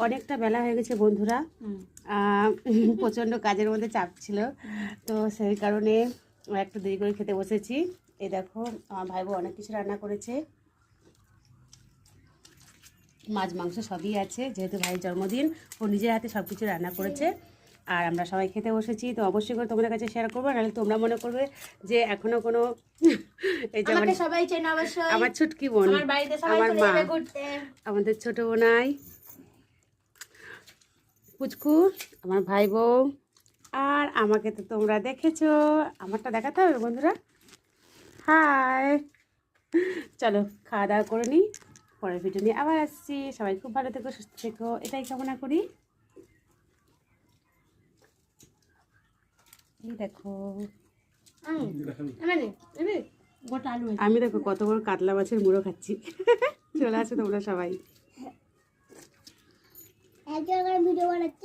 অনেকটা বেলা হয়ে গেছে বন্ধুরা, প্রচণ্ড কাজের মধ্যে চাপ ছিল, তো সেই কারণে একটু দেরি করে খেতে বসেছি। এই দেখো আমার ভাই বোন অনেক কিছু রান্না করেছে, মাছ মাংস সবই আছে, যেহেতু ভাইয়ের জন্মদিন ও নিজের হাতে সব কিছু রান্না করেছে। আর আমরা সবাই খেতে বসেছি, তো অবশ্যই করে তোমাদের কাছে শেয়ার করবো, নাহলে তোমরা মনে করবে যে এখনো কোনো এই যে আমাকে সবাই চেনে অবশ্যই। আমার ছুটকি বোন, আমার বাড়িতে সবাই আমার চলে মা, যাবে ঘুরতে। আমাদের ছোট বোনাই পুচকু, আমার ভাই বউ, আর আমাকে তো তোমরা দেখেছো, আমারটা দেখাতে হবে বন্ধুরা। হাই, চলো খাওয়া দাওয়া করে নিই, পরের ভিডিও নিয়ে আবার আসছি। সবাই খুব ভালো থেকো, সুস্থ থেকো, এটাই কামনা করি। এই দেখো আমি দেখো কত বড় কাতলা মাছের মুড়ো খাচ্ছি। চলে আসো তোমরা সবাই। এক জায়গায় ভিডিও বানাচ্ছে।